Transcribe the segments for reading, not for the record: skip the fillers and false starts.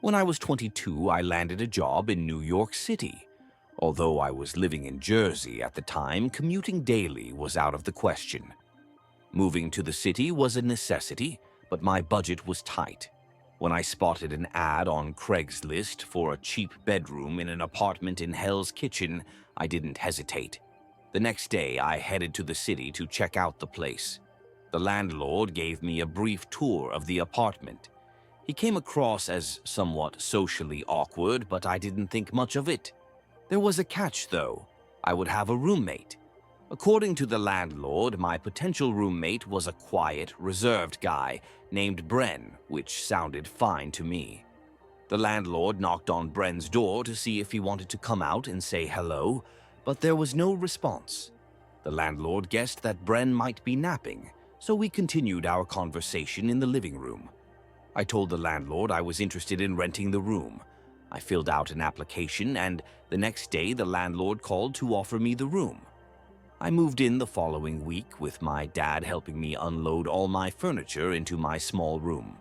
When I was 22, I landed a job in New York City. Although I was living in Jersey at the time, commuting daily was out of the question. Moving to the city was a necessity, but my budget was tight. When I spotted an ad on Craigslist for a cheap bedroom in an apartment in Hell's Kitchen, I didn't hesitate. The next day, I headed to the city to check out the place. The landlord gave me a brief tour of the apartment. He came across as somewhat socially awkward, but I didn't think much of it. There was a catch, though. I would have a roommate. According to the landlord, my potential roommate was a quiet, reserved guy named Bren, which sounded fine to me. The landlord knocked on Bren's door to see if he wanted to come out and say hello, but there was no response. The landlord guessed that Bren might be napping, so we continued our conversation in the living room. I told the landlord I was interested in renting the room. I filled out an application, and the next day the landlord called to offer me the room. I moved in the following week with my dad helping me unload all my furniture into my small room.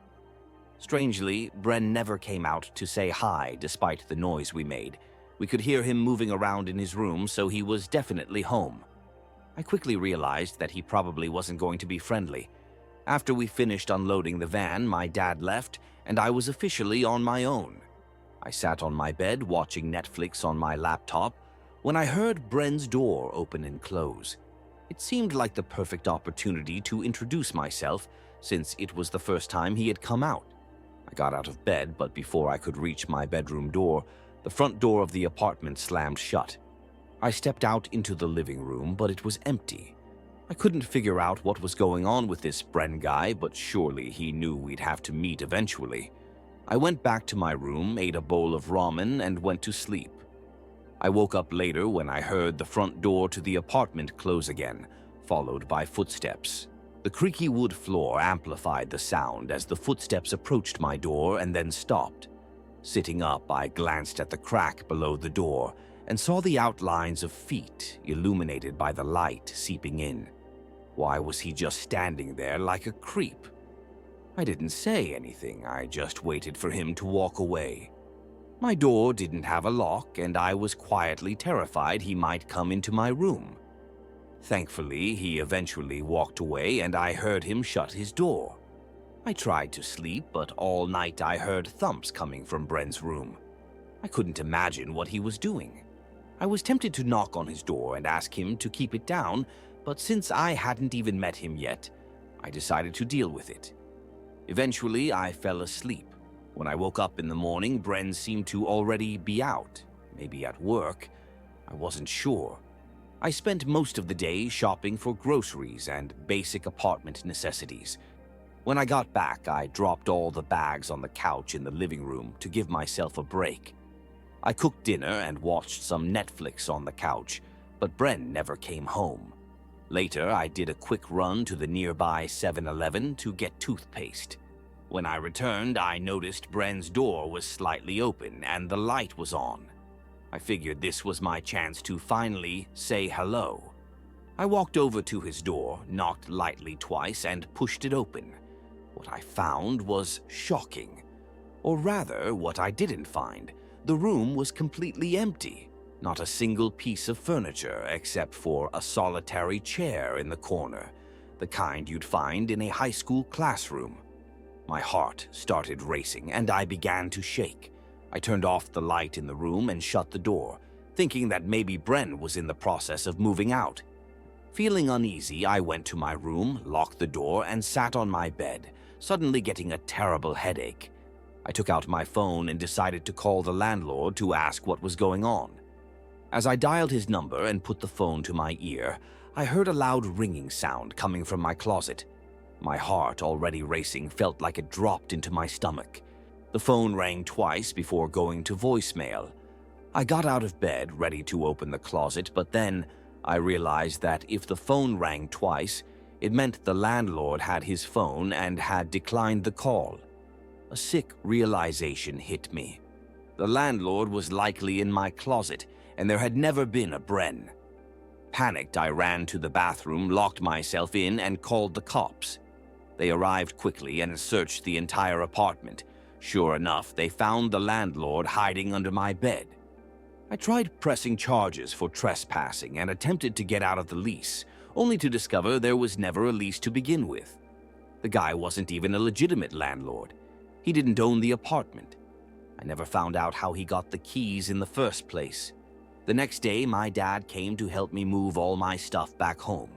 Strangely, Bren never came out to say hi despite the noise we made. We could hear him moving around in his room, so he was definitely home. I quickly realized that he probably wasn't going to be friendly. After we finished unloading the van, my dad left, and I was officially on my own. I sat on my bed watching Netflix on my laptop when I heard Bren's door open and close. It seemed like the perfect opportunity to introduce myself, since it was the first time he had come out. I got out of bed, but before I could reach my bedroom door, the front door of the apartment slammed shut. I stepped out into the living room, but it was empty. I couldn't figure out what was going on with this Bren guy, but surely he knew we'd have to meet eventually. I went back to my room, ate a bowl of ramen, and went to sleep. I woke up later when I heard the front door to the apartment close again, followed by footsteps. The creaky wood floor amplified the sound as the footsteps approached my door and then stopped. Sitting up, I glanced at the crack below the door and saw the outlines of feet illuminated by the light seeping in. Why was he just standing there like a creep? I didn't say anything, I just waited for him to walk away. My door didn't have a lock, and I was quietly terrified he might come into my room. Thankfully, he eventually walked away and I heard him shut his door. I tried to sleep, but all night I heard thumps coming from Bren's room. I couldn't imagine what he was doing. I was tempted to knock on his door and ask him to keep it down, but since I hadn't even met him yet, I decided to deal with it. Eventually, I fell asleep. When I woke up in the morning, Bren seemed to already be out, maybe at work. I wasn't sure. I spent most of the day shopping for groceries and basic apartment necessities. When I got back, I dropped all the bags on the couch in the living room to give myself a break. I cooked dinner and watched some Netflix on the couch, but Bren never came home. Later, I did a quick run to the nearby 7-Eleven to get toothpaste. When I returned, I noticed Bren's door was slightly open and the light was on. I figured this was my chance to finally say hello. I walked over to his door, knocked lightly twice, and pushed it open. What I found was shocking. Or rather, what I didn't find. The room was completely empty. Not a single piece of furniture except for a solitary chair in the corner, the kind you'd find in a high school classroom. My heart started racing and I began to shake. I turned off the light in the room and shut the door, thinking that maybe Bren was in the process of moving out. Feeling uneasy, I went to my room, locked the door, and sat on my bed, suddenly getting a terrible headache. I took out my phone and decided to call the landlord to ask what was going on. As I dialed his number and put the phone to my ear, I heard a loud ringing sound coming from my closet. My heart, already racing, felt like it dropped into my stomach. The phone rang twice before going to voicemail. I got out of bed, ready to open the closet, but then I realized that if the phone rang twice, it meant the landlord had his phone and had declined the call. A sick realization hit me. The landlord was likely in my closet, and there had never been a Bren. Panicked, I ran to the bathroom, locked myself in, and called the cops. They arrived quickly and searched the entire apartment. Sure enough, they found the landlord hiding under my bed. I tried pressing charges for trespassing and attempted to get out of the lease, only to discover there was never a lease to begin with. The guy wasn't even a legitimate landlord. He didn't own the apartment. I never found out how he got the keys in the first place. The next day, my dad came to help me move all my stuff back home.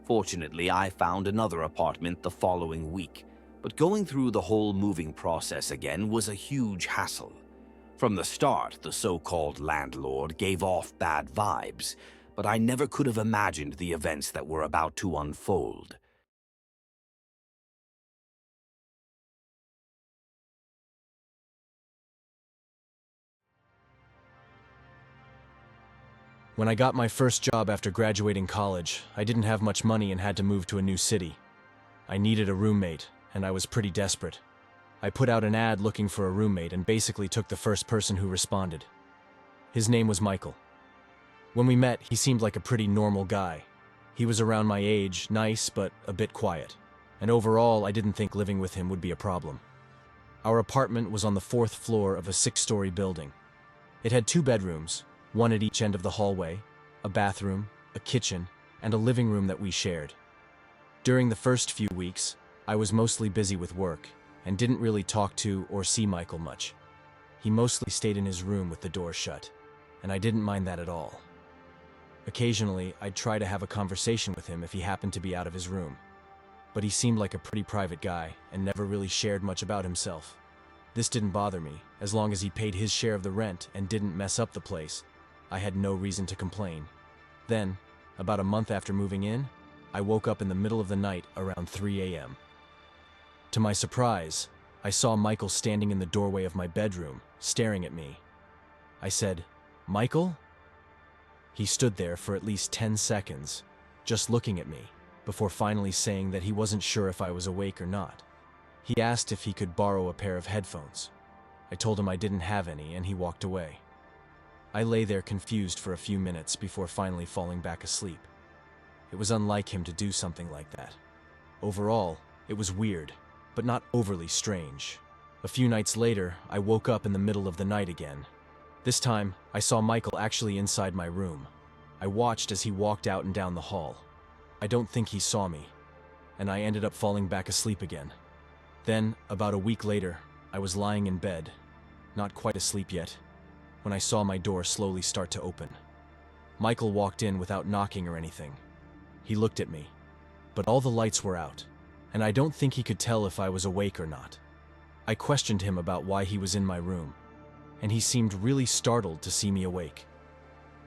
Fortunately, I found another apartment the following week, but going through the whole moving process again was a huge hassle. From the start, the so-called landlord gave off bad vibes, but I never could have imagined the events that were about to unfold. When I got my first job after graduating college, I didn't have much money and had to move to a new city. I needed a roommate, and I was pretty desperate. I put out an ad looking for a roommate and basically took the first person who responded. His name was Michael. When we met, he seemed like a pretty normal guy. He was around my age, nice but a bit quiet. And overall, I didn't think living with him would be a problem. Our apartment was on the 4th floor of a 6-story building. It had 2 bedrooms, one at each end of the hallway, a bathroom, a kitchen, and a living room that we shared. During the first few weeks, I was mostly busy with work and didn't really talk to or see Michael much. He mostly stayed in his room with the door shut, and I didn't mind that at all. Occasionally, I'd try to have a conversation with him if he happened to be out of his room, but he seemed like a pretty private guy and never really shared much about himself. This didn't bother me, as long as he paid his share of the rent and didn't mess up the place. I had no reason to complain. Then, about a month after moving in, I woke up in the middle of the night around 3 a.m. To my surprise, I saw Michael standing in the doorway of my bedroom, staring at me. I said, "Michael?" He stood there for at least 10 seconds, just looking at me, before finally saying that he wasn't sure if I was awake or not. He asked if he could borrow a pair of headphones. I told him I didn't have any, and he walked away. I lay there confused for a few minutes before finally falling back asleep. It was unlike him to do something like that. Overall, it was weird, but not overly strange. A few nights later, I woke up in the middle of the night again. This time, I saw Michael actually inside my room. I watched as he walked out and down the hall. I don't think he saw me, and I ended up falling back asleep again. Then, about a week later, I was lying in bed, not quite asleep yet, when I saw my door slowly start to open. Michael walked in without knocking or anything. He looked at me, but all the lights were out, and I don't think he could tell if I was awake or not. I questioned him about why he was in my room, and he seemed really startled to see me awake.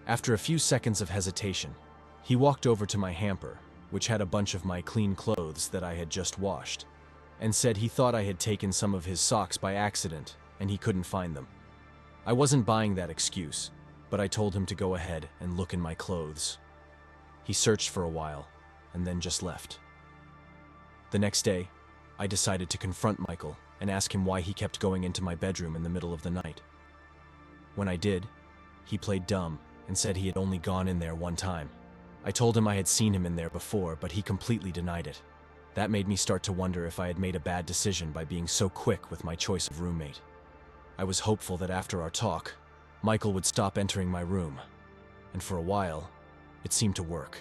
After a few seconds of hesitation, he walked over to my hamper, which had a bunch of my clean clothes that I had just washed, and said he thought I had taken some of his socks by accident and he couldn't find them. I wasn't buying that excuse, but I told him to go ahead and look in my clothes. He searched for a while, and then just left. The next day, I decided to confront Michael and ask him why he kept going into my bedroom in the middle of the night. When I did, he played dumb and said he had only gone in there one time. I told him I had seen him in there before, but he completely denied it. That made me start to wonder if I had made a bad decision by being so quick with my choice of roommate. I was hopeful that after our talk, Michael would stop entering my room, and for a while, it seemed to work.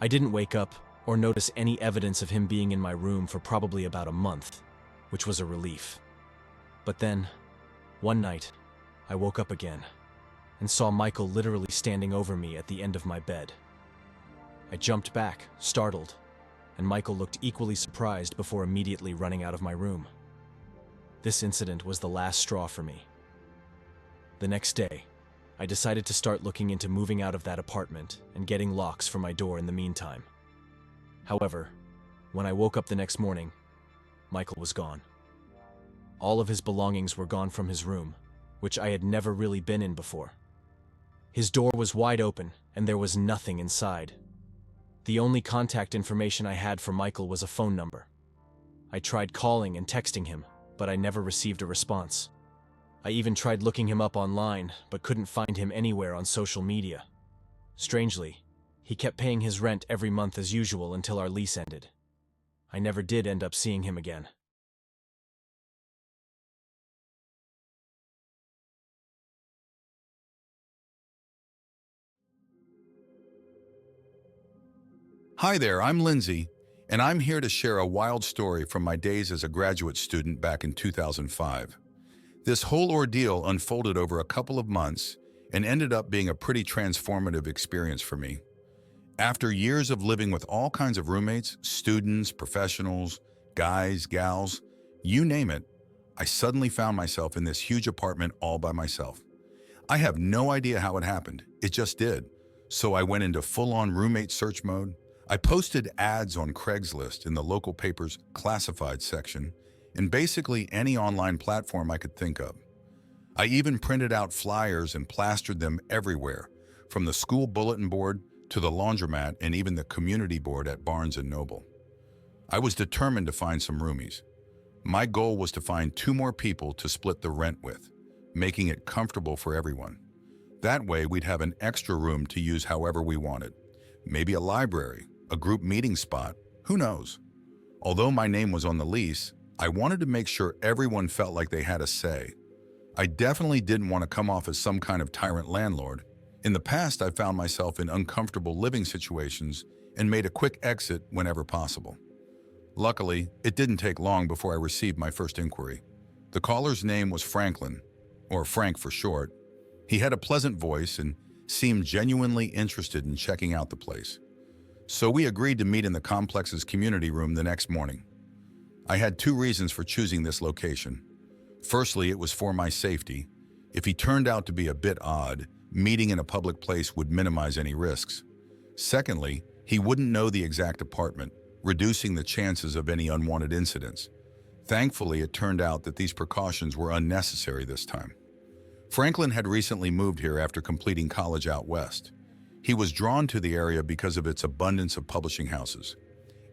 I didn't wake up or notice any evidence of him being in my room for probably about a month, which was a relief. But then, one night, I woke up again and saw Michael literally standing over me at the end of my bed. I jumped back, startled, and Michael looked equally surprised before immediately running out of my room. This incident was the last straw for me. The next day, I decided to start looking into moving out of that apartment and getting locks for my door in the meantime. However, when I woke up the next morning, Michael was gone. All of his belongings were gone from his room, which I had never really been in before. His door was wide open, and there was nothing inside. The only contact information I had for Michael was a phone number. I tried calling and texting him, but I never received a response. I even tried looking him up online, but couldn't find him anywhere on social media. Strangely, he kept paying his rent every month as usual until our lease ended. I never did end up seeing him again. Hi there, I'm Lindsay, and I'm here to share a wild story from my days as a graduate student back in 2005. This whole ordeal unfolded over a couple of months and ended up being a pretty transformative experience for me. After years of living with all kinds of roommates, students, professionals, guys, gals, you name it, I suddenly found myself in this huge apartment all by myself. I have no idea how it happened. It just did. So I went into full-on roommate search mode. I posted ads on Craigslist in the local paper's classified section and basically any online platform I could think of. I even printed out flyers and plastered them everywhere, from the school bulletin board to the laundromat and even the community board at Barnes & Noble. I was determined to find some roomies. My goal was to find 2 more people to split the rent with, making it comfortable for everyone. That way, we'd have an extra room to use however we wanted. Maybe a library, a group meeting spot, who knows? Although my name was on the lease, I wanted to make sure everyone felt like they had a say. I definitely didn't want to come off as some kind of tyrant landlord. In the past, I found myself in uncomfortable living situations and made a quick exit whenever possible. Luckily, it didn't take long before I received my first inquiry. The caller's name was Franklin, or Frank for short. He had a pleasant voice and seemed genuinely interested in checking out the place. So we agreed to meet in the complex's community room the next morning. I had 2 reasons for choosing this location. Firstly, it was for my safety. If he turned out to be a bit odd, meeting in a public place would minimize any risks. Secondly, he wouldn't know the exact apartment, reducing the chances of any unwanted incidents. Thankfully, it turned out that these precautions were unnecessary this time. Franklin had recently moved here after completing college out west. He was drawn to the area because of its abundance of publishing houses.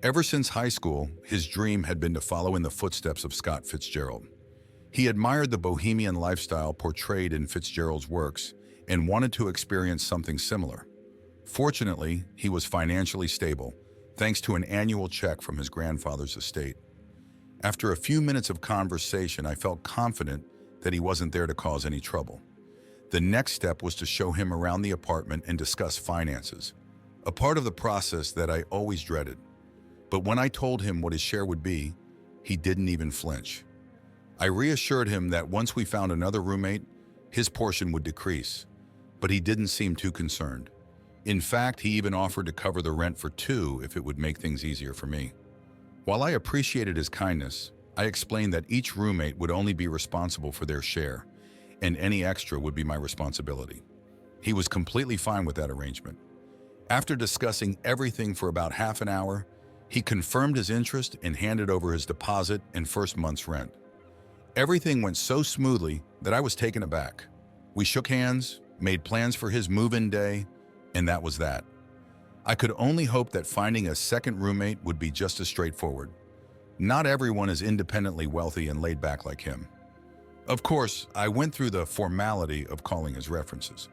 Ever since high school, his dream had been to follow in the footsteps of Scott Fitzgerald. He admired the bohemian lifestyle portrayed in Fitzgerald's works and wanted to experience something similar. Fortunately, he was financially stable, thanks to an annual check from his grandfather's estate. After a few minutes of conversation, I felt confident that he wasn't there to cause any trouble. The next step was to show him around the apartment and discuss finances, a part of the process that I always dreaded. But when I told him what his share would be, he didn't even flinch. I reassured him that once we found another roommate, his portion would decrease, but he didn't seem too concerned. In fact, he even offered to cover the rent for 2 if it would make things easier for me. While I appreciated his kindness, I explained that each roommate would only be responsible for their share, and any extra would be my responsibility. He was completely fine with that arrangement. After discussing everything for about half an hour, he confirmed his interest and handed over his deposit and first month's rent. Everything went so smoothly that I was taken aback. We shook hands, made plans for his move-in day, and that was that. I could only hope that finding a second roommate would be just as straightforward. Not everyone is independently wealthy and laid back like him. Of course, I went through the formality of calling his references.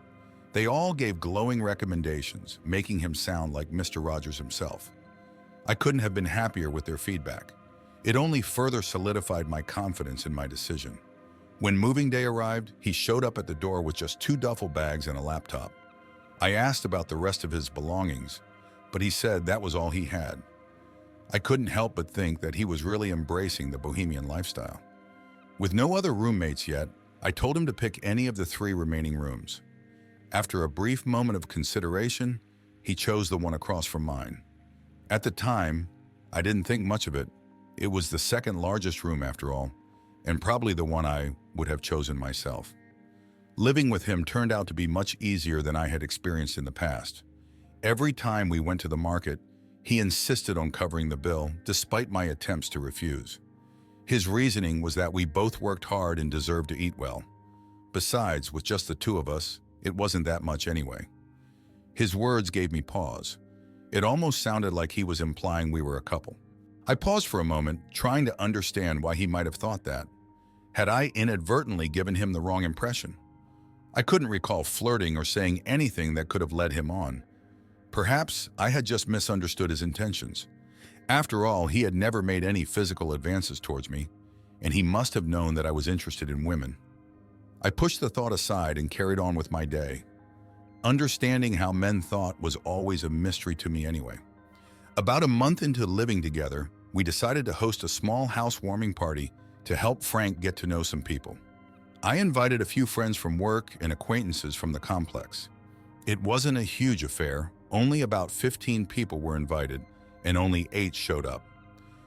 They all gave glowing recommendations, making him sound like Mr. Rogers himself. I couldn't have been happier with their feedback. It only further solidified my confidence in my decision. When moving day arrived, he showed up at the door with just 2 duffel bags and a laptop. I asked about the rest of his belongings, but he said that was all he had. I couldn't help but think that he was really embracing the bohemian lifestyle. With no other roommates yet, I told him to pick any of the 3 remaining rooms. After a brief moment of consideration, he chose the one across from mine. At the time, I didn't think much of it. It was the second largest room after all, and probably the one I would have chosen myself. Living with him turned out to be much easier than I had experienced in the past. Every time we went to the market, he insisted on covering the bill, despite my attempts to refuse. His reasoning was that we both worked hard and deserved to eat well. Besides, with just the 2 of us, it wasn't that much anyway. His words gave me pause. It almost sounded like he was implying we were a couple. I paused for a moment, trying to understand why he might have thought that. Had I inadvertently given him the wrong impression? I couldn't recall flirting or saying anything that could have led him on. Perhaps I had just misunderstood his intentions. After all, he had never made any physical advances towards me, and he must have known that I was interested in women. I pushed the thought aside and carried on with my day. Understanding how men thought was always a mystery to me anyway. About a month into living together, we decided to host a small housewarming party to help Frank get to know some people. I invited a few friends from work and acquaintances from the complex. It wasn't a huge affair, only about 15 people were invited, and only 8 showed up.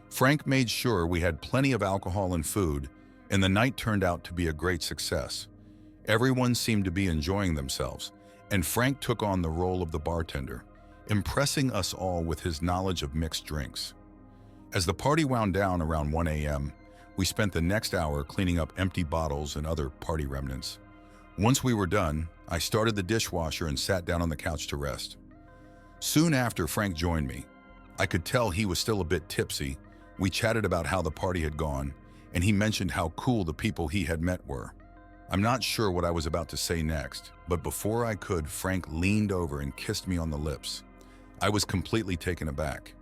Frank made sure we had plenty of alcohol and food, and the night turned out to be a great success. Everyone seemed to be enjoying themselves, and Frank took on the role of the bartender, impressing us all with his knowledge of mixed drinks. As the party wound down around 1 a.m., we spent the next hour cleaning up empty bottles and other party remnants. Once we were done, I started the dishwasher and sat down on the couch to rest. Soon after, Frank joined me. I could tell he was still a bit tipsy. We chatted about how the party had gone, and he mentioned how cool the people he had met were. I'm not sure what I was about to say next, but before I could, Frank leaned over and kissed me on the lips. I was completely taken aback.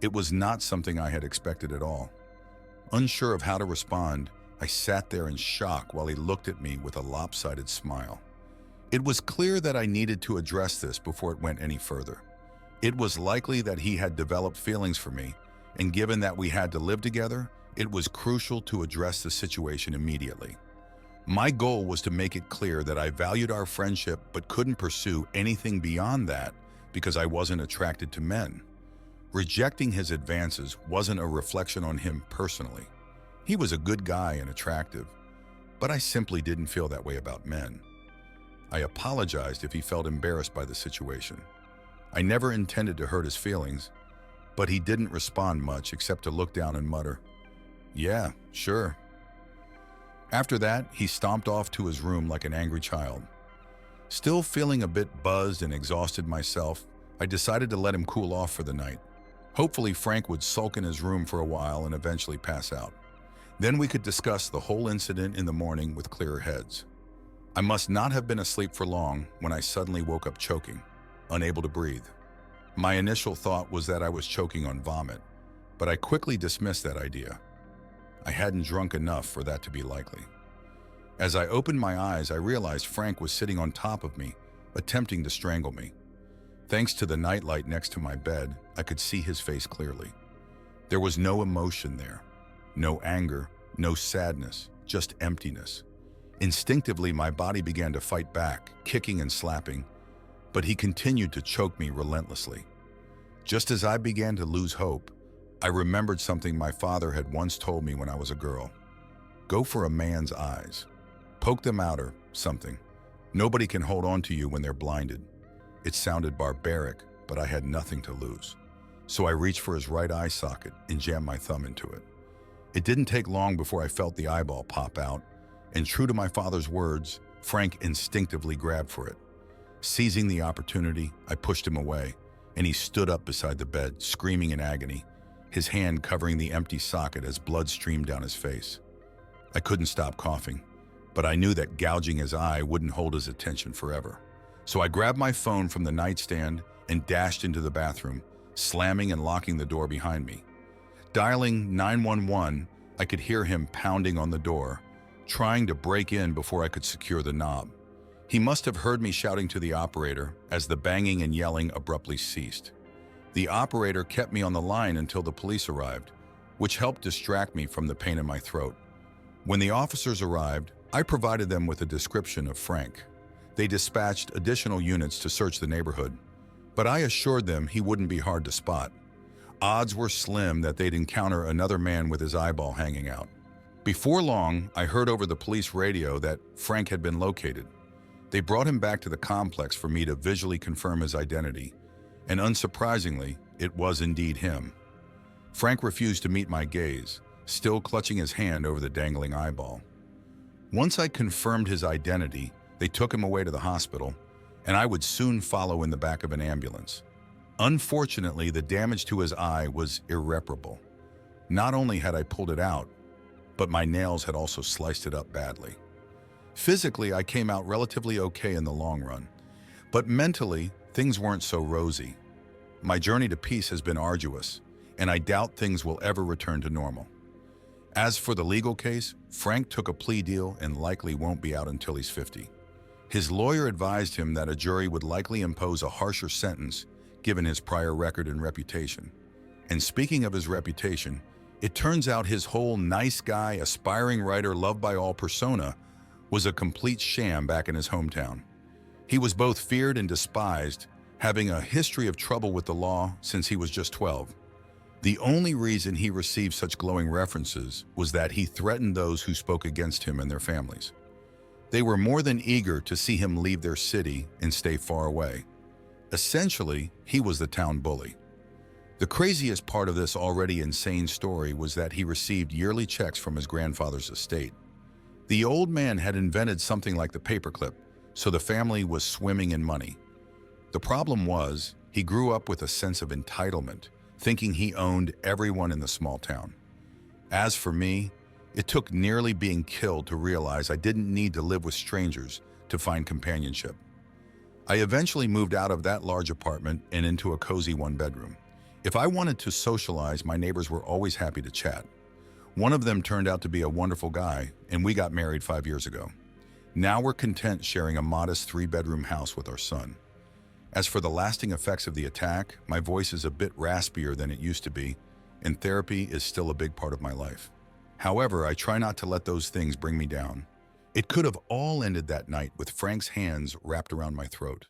It was not something I had expected at all. Unsure of how to respond, I sat there in shock while he looked at me with a lopsided smile. It was clear that I needed to address this before it went any further. It was likely that he had developed feelings for me, and given that we had to live together, it was crucial to address the situation immediately. My goal was to make it clear that I valued our friendship but couldn't pursue anything beyond that because I wasn't attracted to men. Rejecting his advances wasn't a reflection on him personally. He was a good guy and attractive, but I simply didn't feel that way about men. I apologized if he felt embarrassed by the situation. I never intended to hurt his feelings, but he didn't respond much except to look down and mutter, "Yeah, sure." After that, he stomped off to his room like an angry child. Still feeling a bit buzzed and exhausted myself, I decided to let him cool off for the night. Hopefully, Frank would sulk in his room for a while and eventually pass out. Then we could discuss the whole incident in the morning with clearer heads. I must not have been asleep for long when I suddenly woke up choking, unable to breathe. My initial thought was that I was choking on vomit, but I quickly dismissed that idea. I hadn't drunk enough for that to be likely. As I opened my eyes, I realized Frank was sitting on top of me, attempting to strangle me. Thanks to the nightlight next to my bed, I could see his face clearly. There was no emotion there, no anger, no sadness, just emptiness. Instinctively, my body began to fight back, kicking and slapping, but he continued to choke me relentlessly. Just as I began to lose hope, I remembered something my father had once told me when I was a girl. Go for a man's eyes. Poke them out or something. Nobody can hold on to you when they're blinded. It sounded barbaric, but I had nothing to lose. So I reached for his right eye socket and jammed my thumb into it. It didn't take long before I felt the eyeball pop out, and true to my father's words, Frank instinctively grabbed for it. Seizing the opportunity, I pushed him away, and he stood up beside the bed, screaming in agony, his hand covering the empty socket as blood streamed down his face. I couldn't stop coughing, but I knew that gouging his eye wouldn't hold his attention forever. So I grabbed my phone from the nightstand and dashed into the bathroom, slamming and locking the door behind me. Dialing 911, I could hear him pounding on the door, trying to break in before I could secure the knob. He must have heard me shouting to the operator as the banging and yelling abruptly ceased. The operator kept me on the line until the police arrived, which helped distract me from the pain in my throat. When the officers arrived, I provided them with a description of Frank. They dispatched additional units to search the neighborhood, but I assured them he wouldn't be hard to spot. Odds were slim that they'd encounter another man with his eyeball hanging out. Before long, I heard over the police radio that Frank had been located. They brought him back to the complex for me to visually confirm his identity, and unsurprisingly, it was indeed him. Frank refused to meet my gaze, still clutching his hand over the dangling eyeball. Once I confirmed his identity, they took him away to the hospital, and I would soon follow in the back of an ambulance. Unfortunately, the damage to his eye was irreparable. Not only had I pulled it out, but my nails had also sliced it up badly. Physically, I came out relatively okay in the long run, but mentally, things weren't so rosy. My journey to peace has been arduous, and I doubt things will ever return to normal. As for the legal case, Frank took a plea deal and likely won't be out until he's 50. His lawyer advised him that a jury would likely impose a harsher sentence given his prior record and reputation. And speaking of his reputation, it turns out his whole nice guy, aspiring writer, loved by all persona was a complete sham back in his hometown. He was both feared and despised, having a history of trouble with the law since he was just 12. The only reason he received such glowing references was that he threatened those who spoke against him and their families. They were more than eager to see him leave their city and stay far away. Essentially, he was the town bully. The craziest part of this already insane story was that he received yearly checks from his grandfather's estate. The old man had invented something like the paperclip, so the family was swimming in money. The problem was, he grew up with a sense of entitlement, thinking he owned everyone in the small town. As for me, it took nearly being killed to realize I didn't need to live with strangers to find companionship. I eventually moved out of that large apartment and into a cozy one-bedroom. If I wanted to socialize, my neighbors were always happy to chat. One of them turned out to be a wonderful guy, and we got married 5 years ago. Now we're content sharing a modest 3-bedroom house with our son. As for the lasting effects of the attack, my voice is a bit raspier than it used to be, and therapy is still a big part of my life. However, I try not to let those things bring me down. It could have all ended that night with Frank's hands wrapped around my throat.